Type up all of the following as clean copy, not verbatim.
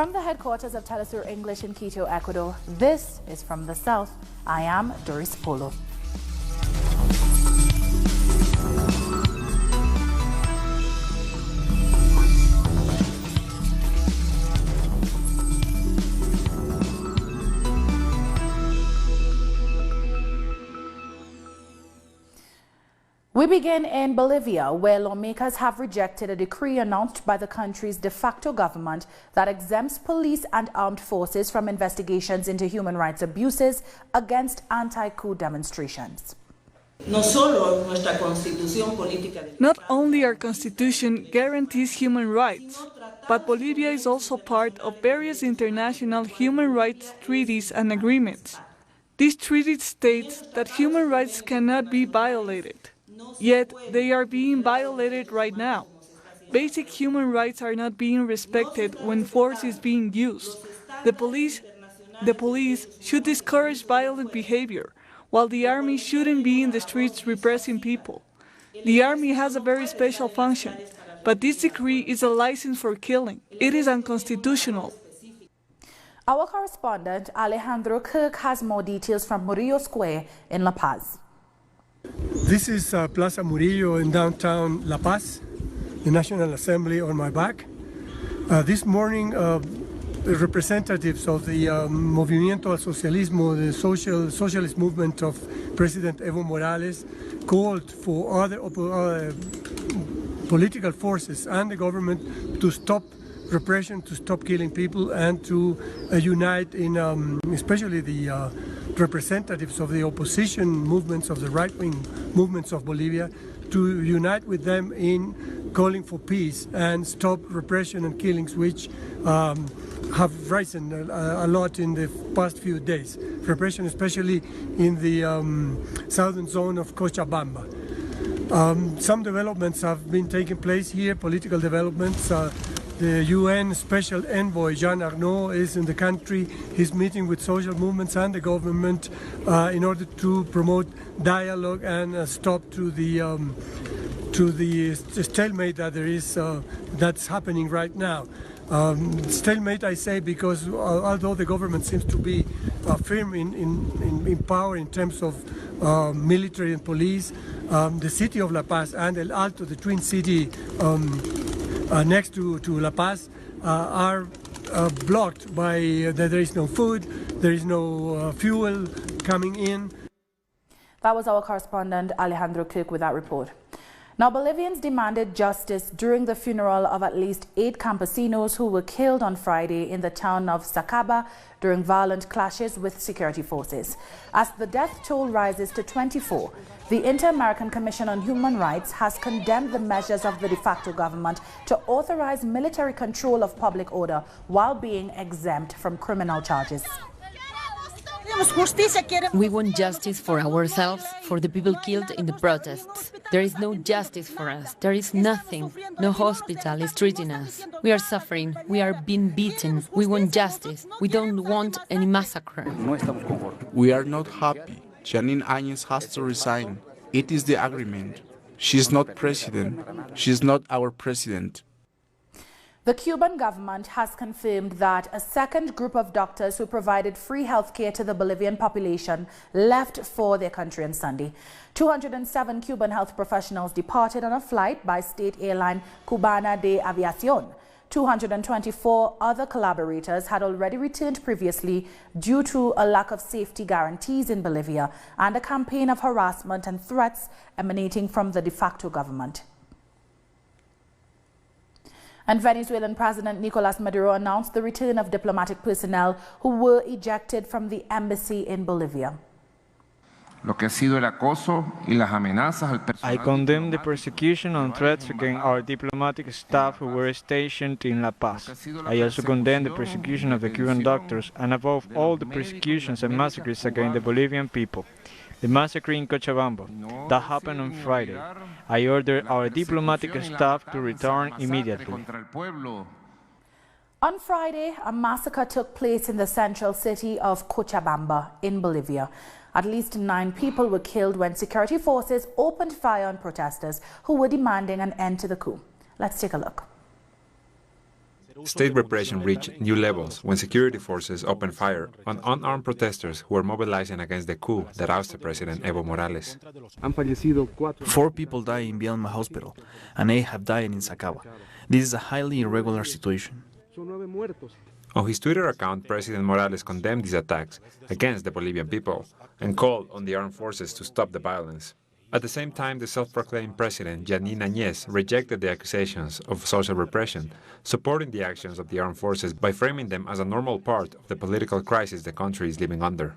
From the headquarters of Telesur English in Quito, Ecuador, this is From the South. I am Doris Polo. We begin in Bolivia, where lawmakers have rejected a decree announced by the country's de facto government that exempts police and armed forces from investigations into human rights abuses against anti-coup demonstrations. Not only our constitution guarantees human rights, but Bolivia is also part of various international human rights treaties and agreements. These treaties state that human rights cannot be violated. Yet they are being violated right now. Basic human rights are not being respected when force is being used. The police should discourage violent behavior, while the army shouldn't be in the streets repressing people. The army has a very special function, but this decree is a license for killing. It is unconstitutional. Our correspondent Alejandro Kirk has more details from Murillo Square in La Paz. This is Plaza Murillo in downtown La Paz, the National Assembly on my back. This morning, the representatives of the Movimiento al Socialismo, the socialist movement of President Evo Morales, called for other political forces and the government to stop repression, to stop killing people, and to unite in, especially the representatives of the opposition movements, of the right-wing movements of Bolivia, to unite with them in calling for peace and stop repression and killings, which have risen a lot in the past few days. Repression especially in the southern zone of Cochabamba. Some developments have been taking place here, political developments. The UN Special Envoy, Jean Arnaud, is in the country. He's meeting with social movements and the government in order to promote dialogue and stop to the stalemate that there is, that's happening right now. Stalemate, I say, because although the government seems to be firm in power in terms of military and police, the city of La Paz and El Alto, the twin city next to La Paz, are blocked by that there is no food, there is no fuel coming in. That was our correspondent Alejandro Kirk with that report. Now, Bolivians demanded justice during the funeral of at least 8 campesinos who were killed on Friday in the town of Sacaba during violent clashes with security forces. As the death toll rises to 24, the Inter-American Commission on Human Rights has condemned the measures of the de facto government to authorize military control of public order while being exempt from criminal charges. We want justice for ourselves, for the people killed in the protests. There is no justice for us. There is nothing. No hospital is treating us. We are suffering. We are being beaten. We want justice. We don't want any massacre. We are not happy. Janine Áñez has to resign. It is the agreement. She is not president. She is not our president. The Cuban government has confirmed that a second group of doctors who provided free health care to the Bolivian population left for their country on Sunday. 207 Cuban health professionals departed on a flight by state airline Cubana de Aviación. 224 other collaborators had already returned previously due to a lack of safety guarantees in Bolivia and a campaign of harassment and threats emanating from the de facto government. And Venezuelan President Nicolas Maduro announced the return of diplomatic personnel who were ejected from the embassy in Bolivia. I condemn the persecution and threats against our diplomatic staff who were stationed in La Paz. I also condemn the persecution of the Cuban doctors and above all the persecutions and massacres against the Bolivian people. The massacre in Cochabamba that happened on Friday. I order our diplomatic staff to return immediately. On Friday, a massacre took place in the central city of Cochabamba in Bolivia. At least 9 people were killed when security forces opened fire on protesters who were demanding an end to the coup. Let's take a look. State repression reached new levels when security forces opened fire on unarmed protesters who were mobilizing against the coup that ousted President Evo Morales. 4 people died in Bielma Hospital, and 8 have died in Sacaba. This is a highly irregular situation. On his Twitter account, President Morales condemned these attacks against the Bolivian people and called on the armed forces to stop the violence. At the same time, the self-proclaimed president, Lenin Moreno, rejected the accusations of social repression, supporting the actions of the armed forces by framing them as a normal part of the political crisis the country is living under.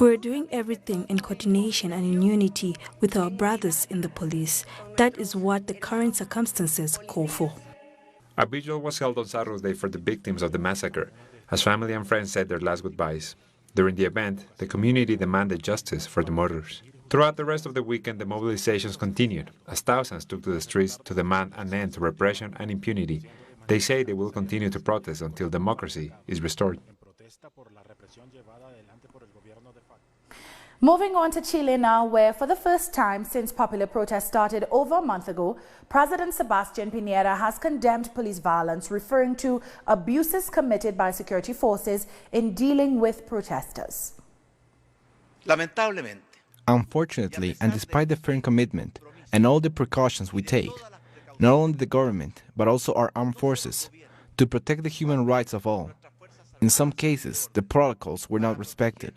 We're doing everything in coordination and in unity with our brothers in the police. That is what the current circumstances call for. A vigil was held on Saturday for the victims of the massacre, as family and friends said their last goodbyes. During the event, the community demanded justice for the murderers. Throughout the rest of the weekend, the mobilizations continued, as thousands took to the streets to demand an end to repression and impunity. They say they will continue to protest until democracy is restored. Moving on to Chile now, where for the first time since popular protests started over a month ago, President Sebastián Piñera has condemned police violence, referring to abuses committed by security forces in dealing with protesters. Unfortunately, and despite the firm commitment and all the precautions we take, not only the government, but also our armed forces, to protect the human rights of all, in some cases, the protocols were not respected.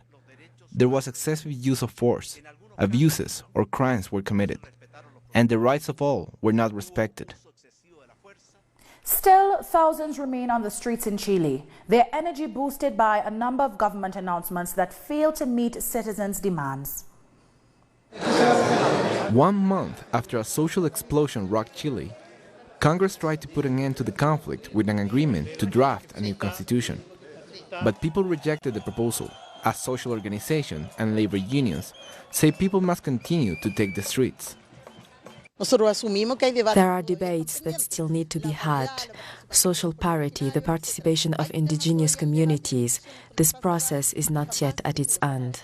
There was excessive use of force, abuses or crimes were committed, and the rights of all were not respected. Still, thousands remain on the streets in Chile, their energy boosted by a number of government announcements that fail to meet citizens' demands. 1 month after a social explosion rocked Chile, Congress tried to put an end to the conflict with an agreement to draft a new constitution. But people rejected the proposal, as social organizations and labor unions say people must continue to take the streets. There are debates that still need to be had. Social parity, the participation of indigenous communities. This process is not yet at its end.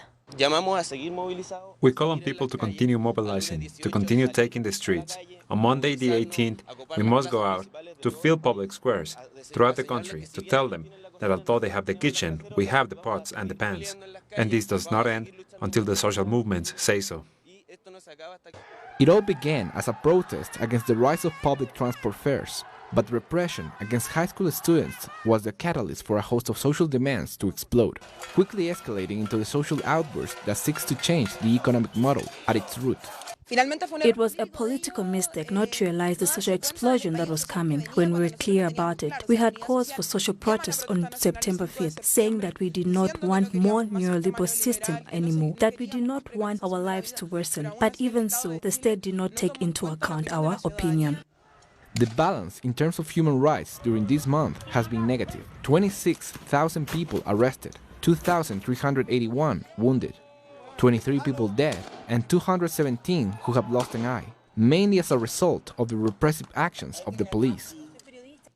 We call on people to continue mobilizing, to continue taking the streets. On Monday the 18th, we must go out to fill public squares throughout the country to tell them that although they have the kitchen, we have the pots and the pans. And this does not end until the social movements say so. It all began as a protest against the rise of public transport fares, but repression against high school students was the catalyst for a host of social demands to explode, quickly escalating into the social outburst that seeks to change the economic model at its root. It was a political mistake not to realize the social explosion that was coming when we were clear about it. We had calls for social protests on September 5th, saying that we did not want more neoliberal system anymore, that we did not want our lives to worsen. But even so, the state did not take into account our opinion. The balance in terms of human rights during this month has been negative. 26,000 people arrested, 2,381 wounded, 23 people dead, and 217 who have lost an eye, mainly as a result of the repressive actions of the police.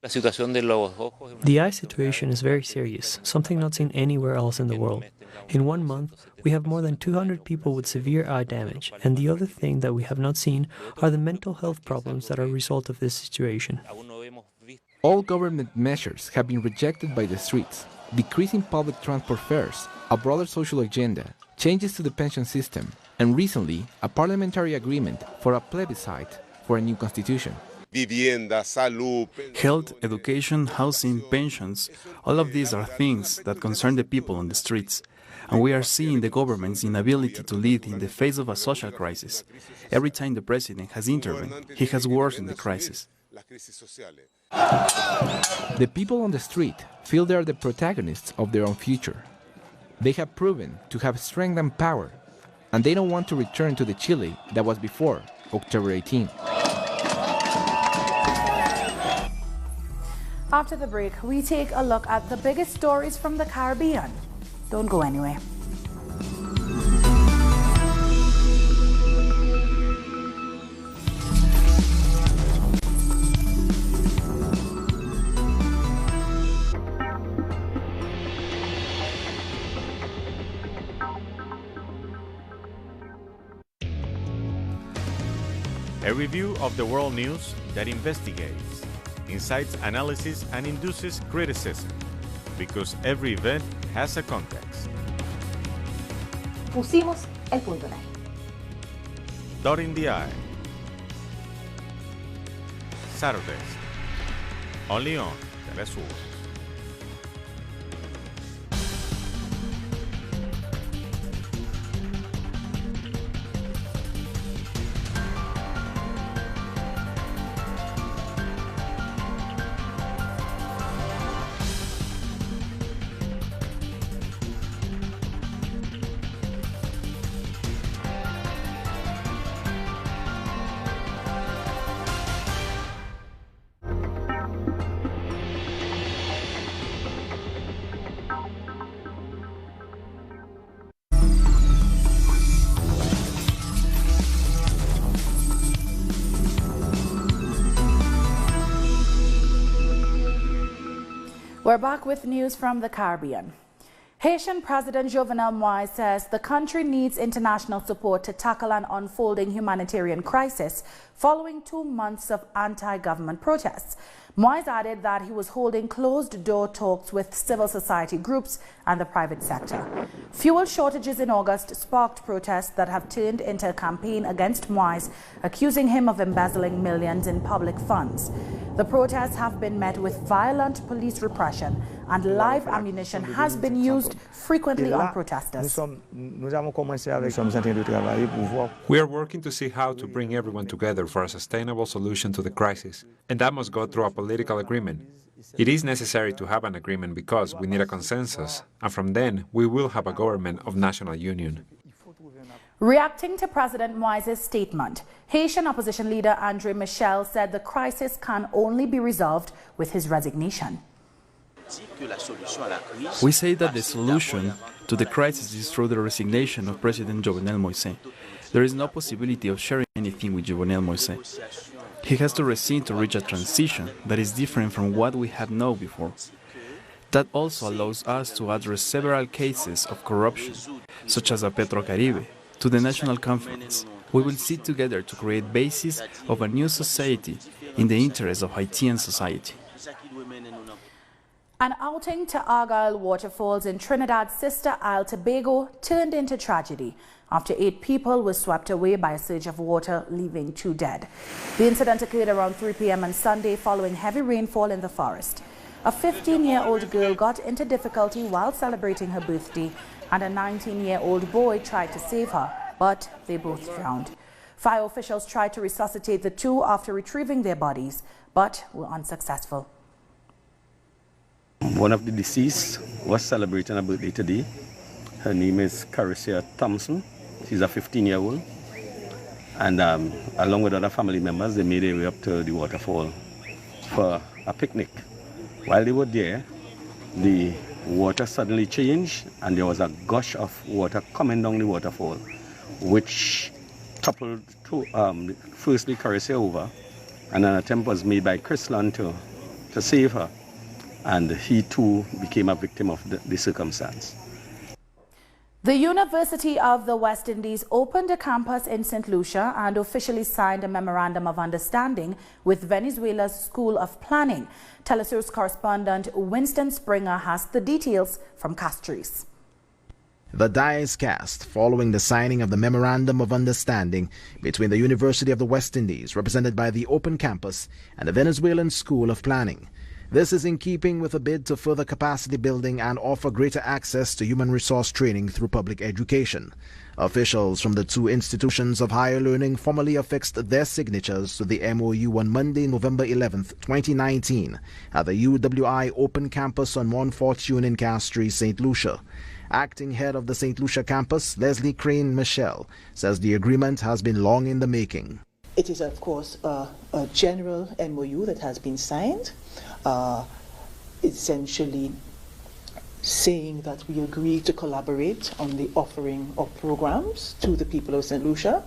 The eye situation is very serious, something not seen anywhere else in the world. In 1 month, we have more than 200 people with severe eye damage, and the other thing that we have not seen are the mental health problems that are a result of this situation. All government measures have been rejected by the streets: decreasing public transport fares, a broader social agenda, changes to the pension system, and recently, a parliamentary agreement for a plebiscite for a new constitution. Health, education, housing, pensions, all of these are things that concern the people on the streets. And we are seeing the government's inability to lead in the face of a social crisis. Every time the president has intervened, he has worsened the crisis. The people on the street feel they are the protagonists of their own future. They have proven to have strength and power, and they don't want to return to the Chile that was before October 18. After the break, we take a look at the biggest stories from the Caribbean. Don't go anywhere. A review of the world news that investigates. incites analysis and induces criticism, because every event has a context. Pusimos el punto en I. Dotting the I. Saturdays, only on Telesur. We're back with news from the Caribbean. Haitian President Jovenel Moïse says the country needs international support to tackle an unfolding humanitarian crisis following 2 months of anti-government protests. Moïse added that he was holding closed-door talks with civil society groups and the private sector. Fuel shortages in August sparked protests that have turned into a campaign against Moïse, accusing him of embezzling millions in public funds. The protests have been met with violent police repression, and live ammunition has been used frequently on protesters. We are working to see how to bring everyone together for a sustainable solution to the crisis, and that must go through a political agreement. It is necessary to have an agreement because we need a consensus, and from then we will have a government of national union. Reacting to President Moïse's statement, Haitian opposition leader André Michel said the crisis can only be resolved with his resignation. We say that the solution to the crisis is through the resignation of President Jovenel Moïse. There is no possibility of sharing anything with Jovenel Moïse. He has to resign to reach a transition that is different from what we had known before. That also allows us to address several cases of corruption, such as a Petrocaribe, to the National Conference. We will sit together to create basis of a new society in the interest of Haitian society. An outing to Argyle waterfalls in Trinidad's sister Isle Tobago turned into tragedy after 8 people were swept away by a surge of water, leaving 2 dead. The incident occurred around 3 p.m. on Sunday following heavy rainfall in the forest. A 15-year-old girl got into difficulty while celebrating her birthday, and a 19-year-old boy tried to save her, but they both drowned. Fire officials tried to resuscitate the 2 after retrieving their bodies, but were unsuccessful. One of the deceased was celebrating her birthday today. Her name is Carissa Thompson. She's a 15-year-old. And along with other family members, they made their way up to the waterfall for a picnic. While they were there, the water suddenly changed and there was a gush of water coming down the waterfall, which toppled firstly Carissa over, and an attempt was made by Chrislan to save her, and he too became a victim of the circumstance. The University of the West Indies opened a campus in St. Lucia and officially signed a memorandum of understanding with Venezuela's School of Planning. Telesur's correspondent Winston Springer has the details from Castries. The die is cast following the signing of the Memorandum of Understanding between the University of the West Indies, represented by the Open Campus, and the Venezuelan School of Planning. This is in keeping with a bid to further capacity building and offer greater access to human resource training through public education. Officials from the 2 institutions of higher learning formally affixed their signatures to the MOU on Monday, November 11, 2019, at the UWI Open Campus on Mont Fortune in Castries, St. Lucia. Acting head of the St. Lucia campus, Leslie Crane Michelle, says the agreement has been long in the making. It is, of course, a general MOU that has been signed, essentially saying that we agree to collaborate on the offering of programs to the people of St. Lucia.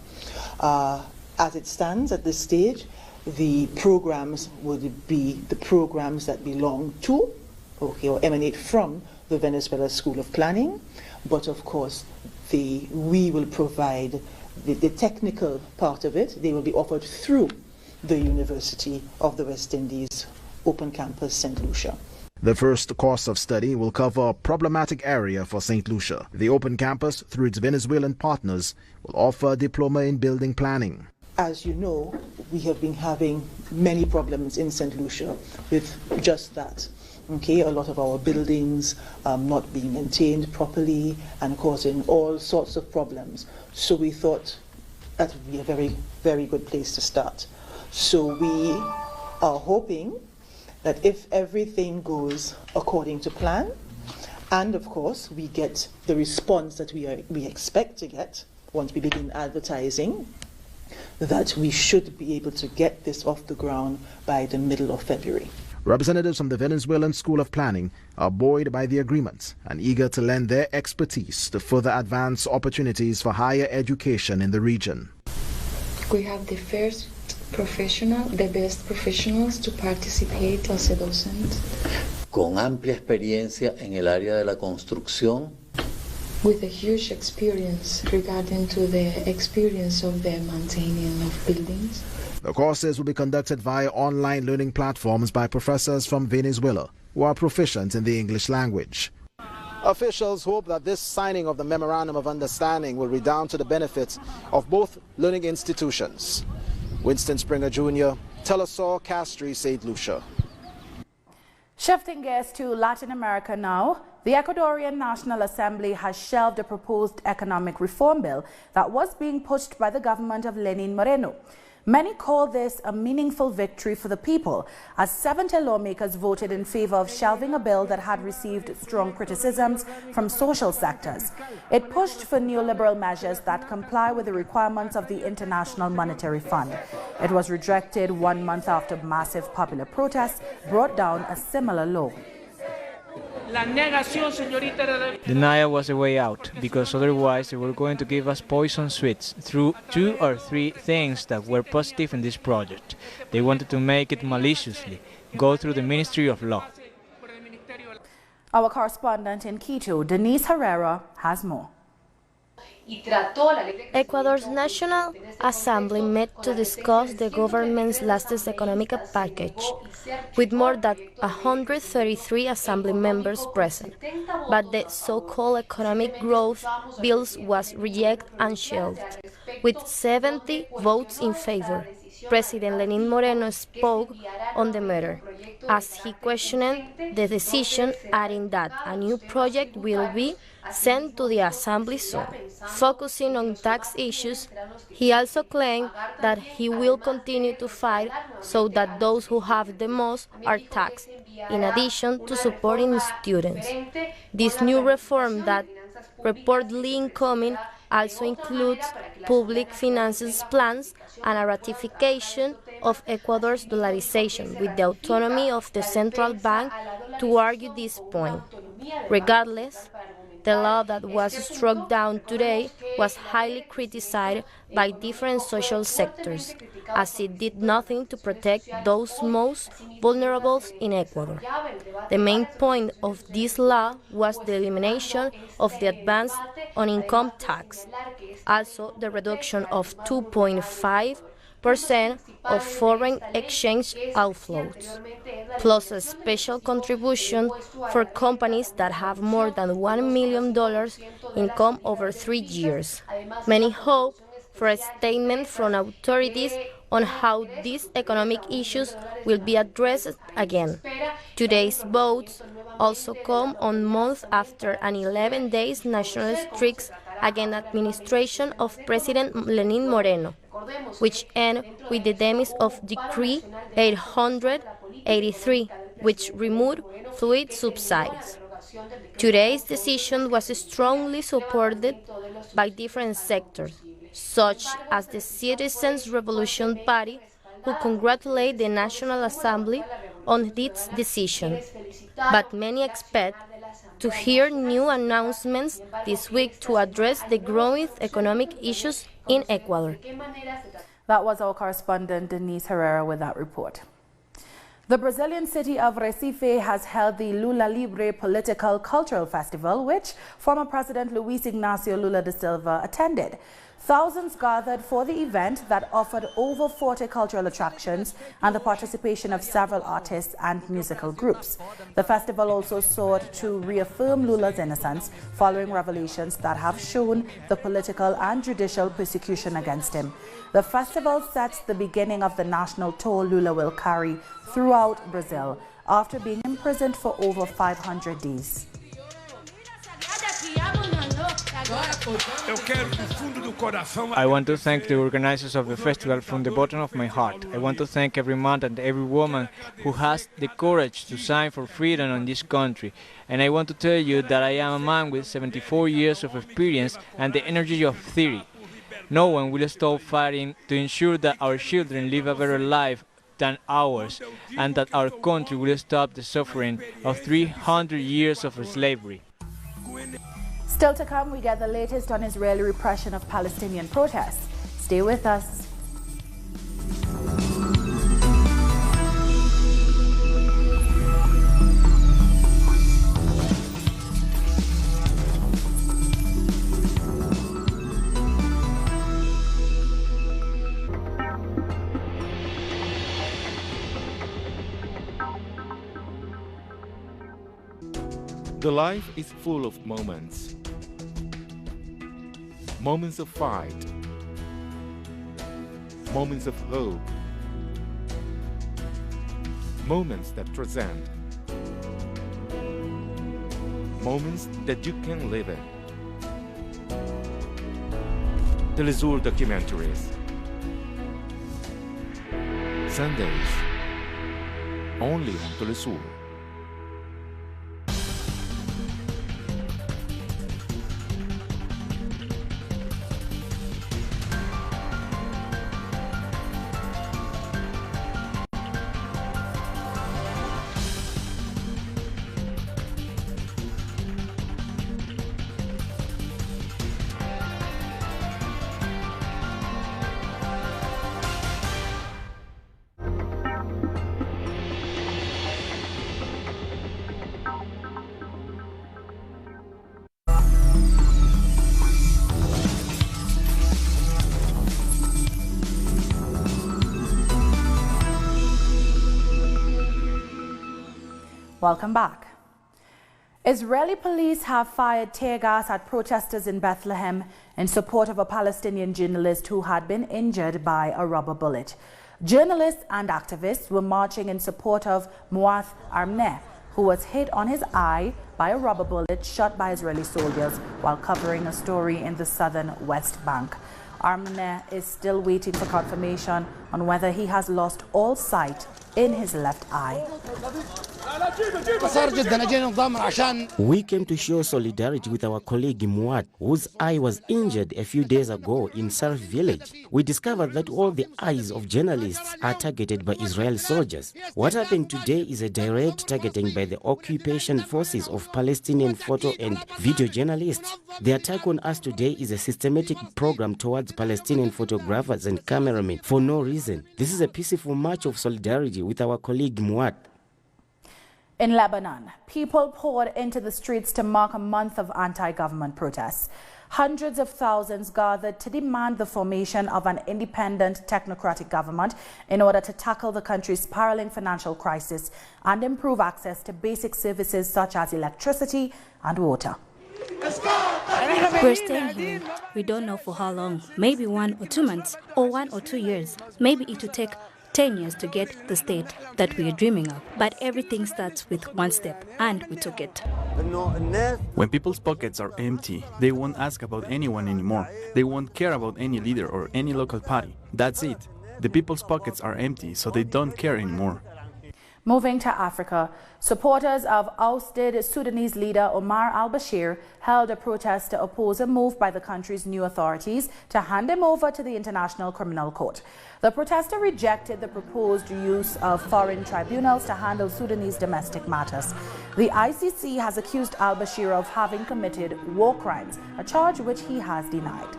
As it stands at this stage, the programs would be the programs that belong to, or emanate from, the Venezuela School of Planning, but of course we will provide the technical part of it. They will be offered through the University of the West Indies Open Campus St. Lucia. The first course of study will cover a problematic area for St. Lucia. The Open Campus, through its Venezuelan partners, will offer a diploma in building planning. As you know, we have been having many problems in St. Lucia with just that. Okay, a lot of our buildings not being maintained properly and causing all sorts of problems. So we thought that would be a very, very good place to start. So we are hoping that if everything goes according to plan, and of course we get the response that we expect to get once we begin advertising, that we should be able to get this off the ground by the middle of February. Representatives from the Venezuelan School of Planning are buoyed by the agreement and eager to lend their expertise to further advance opportunities for higher education in the region. We have the best professionals to participate as a docent. Con amplia experiencia en el área de la construcción. With a huge experience regarding to the experience of the maintaining of buildings. The courses will be conducted via online learning platforms by professors from Venezuela who are proficient in the English language. Officials hope that this signing of the Memorandum of Understanding will redound to the benefits of both learning institutions. Winston Springer Jr., Telesaur, Castries, St. Lucia. Shifting gears to Latin America now, the Ecuadorian National Assembly has shelved a proposed economic reform bill that was being pushed by the government of Lenin Moreno. Many call this a meaningful victory for the people, as 70 lawmakers voted in favor of shelving a bill that had received strong criticisms from social sectors. It pushed for neoliberal measures that comply with the requirements of the International Monetary Fund. It was rejected 1 month after massive popular protests brought down a similar law. Denial was a way out, because otherwise they were going to give us poison sweets through 2 or 3 things that were positive in this project. They wanted to make it maliciously, go through the Ministry of Law. Our correspondent in Quito, Denise Herrera, has more. Ecuador's National Assembly met to discuss the government's latest economic package, with more than 133 assembly members present, but the so-called economic growth bills was rejected and shelved, with 70 votes in favor. President Lenin Moreno spoke on the matter, as he questioned the decision, adding that a new project will be sent to the Assembly soon. Focusing on tax issues, he also claimed that he will continue to fight so that those who have the most are taxed, in addition to supporting students. This new reform that reportedly incoming also includes public finances plans and a ratification of Ecuador's dollarization with the autonomy of the central bank to argue this point. Regardless, the law that was struck down today was highly criticized by different social sectors, as it did nothing to protect those most vulnerable in Ecuador. The main point of this law was the elimination of the advance on income tax, also the reduction of 2.5% of foreign exchange outflows, plus a special contribution for companies that have more than $1 million income over 3 years. Many hope for a statement from authorities on how these economic issues will be addressed again. Today's votes also come on months after an 11 days national strikes against the administration of President Lenin Moreno, which end with the demise of Decree 883, which removed fluid subsidies. Today's decision was strongly supported by different sectors, such as the Citizens Revolution Party, who congratulate the National Assembly on its decision. But many expect to hear new announcements this week to address the growing economic issues in Ecuador. That was our correspondent Denise Herrera with that report. The Brazilian city of Recife has held the Lula Libre Political Cultural Festival, which former President Luiz Inácio Lula da Silva attended. Thousands gathered for the event that offered over 40 cultural attractions and the participation of several artists and musical groups. The festival also sought to reaffirm Lula's innocence following revelations that have shown the political and judicial persecution against him. The festival sets the beginning of the national tour Lula will carry throughout Brazil after being imprisoned for over 500 days. I want to thank the organizers of the festival from the bottom of my heart. I want to thank every man and every woman who has the courage to sign for freedom in this country. And I want to tell you that I am a man with 74 years of experience and the energy of 30. No one will stop fighting to ensure that our children live a better life than ours, and that our country will stop the suffering of 300 years of slavery. Still to come, we get the latest on Israeli repression of Palestinian protests. Stay with us. The life is full of moments. Moments of fight. Moments of hope. Moments that transcend. Moments that you can live in. Telesur documentaries. Sundays. Only on Telesur. Welcome back. Israeli police have fired tear gas at protesters in Bethlehem in support of a Palestinian journalist who had been injured by a rubber bullet. Journalists and activists were marching in support of Muath Armneh, who was hit on his eye by a rubber bullet shot by Israeli soldiers while covering a story in the southern West Bank. Armneh is still waiting for confirmation on whether he has lost all sight in his left eye. We came to show solidarity with our colleague Muad, whose eye was injured a few days ago in Sarf village. We discovered that all the eyes of journalists are targeted by Israeli soldiers. What happened today is a direct targeting by the occupation forces of Palestinian photo and video journalists. The attack on us today is a systematic program towards Palestinian photographers and cameramen for no reason. This is a peaceful march of solidarity with our colleague Muad. In Lebanon, people poured into the streets to mark a month of anti-government protests. Hundreds of thousands gathered to demand the formation of an independent technocratic government in order to tackle the country's spiraling financial crisis and improve access to basic services such as electricity and water. We're staying here. We don't know for how long. Maybe 1 or 2 months, or 1 or 2 years. Maybe it will take 10 years to get the state that we are dreaming of. But everything starts with one step, and we took it. When people's pockets are empty, they won't ask about anyone anymore. They won't care about any leader or any local party. That's it. The people's pockets are empty, so they don't care anymore. Moving to Africa, supporters of ousted Sudanese leader Omar al-Bashir held a protest to oppose a move by the country's new authorities to hand him over to the International Criminal Court. The protester rejected the proposed use of foreign tribunals to handle Sudanese domestic matters. The ICC has accused al-Bashir of having committed war crimes, a charge which he has denied.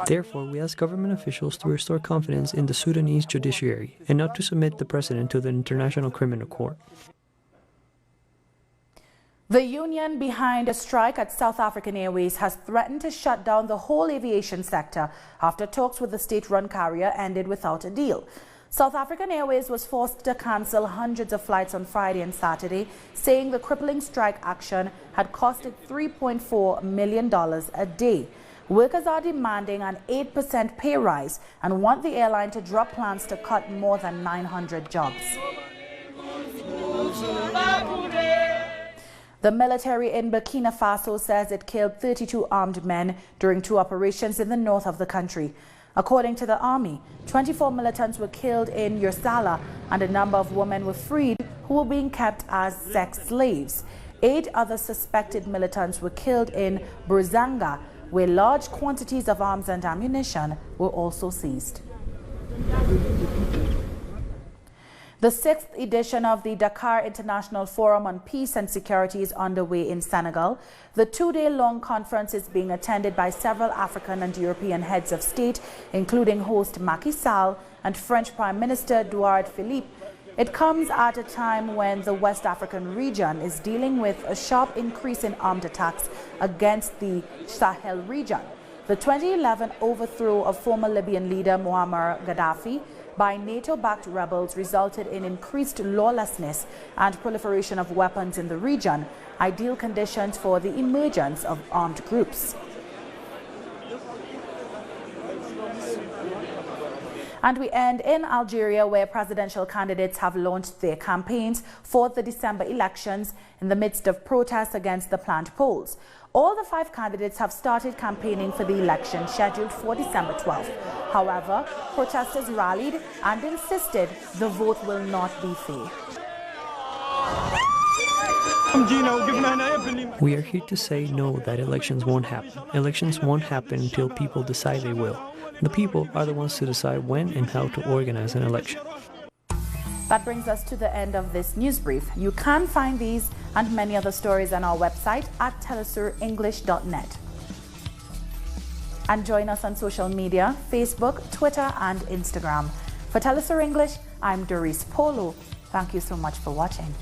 Therefore, we ask government officials to restore confidence in the Sudanese judiciary and not to submit the president to the International Criminal Court. The union behind a strike at South African Airways has threatened to shut down the whole aviation sector after talks with the state-run carrier ended without a deal. South African Airways was forced to cancel hundreds of flights on Friday and Saturday, saying the crippling strike action had cost it $3.4 million a day. Workers are demanding an 8% pay rise and want the airline to drop plans to cut more than 900 jobs. The military in Burkina Faso says it killed 32 armed men during 2 operations in the north of the country. According to the army, 24 militants were killed in Yursala and a number of women were freed who were being kept as sex slaves. 8 other suspected militants were killed in Bruzanga, where large quantities of arms and ammunition were also seized. The 6th edition of the Dakar International Forum on Peace and Security is underway in Senegal. The 2-day-long conference is being attended by several African and European heads of state, including host Macky Sall and French Prime Minister Edouard Philippe. It comes at a time when the West African region is dealing with a sharp increase in armed attacks against the Sahel region. The 2011 overthrow of former Libyan leader Muammar Gaddafi by NATO-backed rebels resulted in increased lawlessness and proliferation of weapons in the region, ideal conditions for the emergence of armed groups. And we end in Algeria, where presidential candidates have launched their campaigns for the December elections in the midst of protests against the planned polls. All the 5 candidates have started campaigning for the election scheduled for December 12th. However, protesters rallied and insisted the vote will not be fair. We are here to say no, that elections won't happen. Elections won't happen until people decide they will. The people are the ones to decide when and how to organize an election. That brings us to the end of this news brief. You can find these and many other stories on our website at telesurenglish.net. And join us on social media, Facebook, Twitter, and Instagram. For Telesur English, I'm Doris Polo. Thank you so much for watching.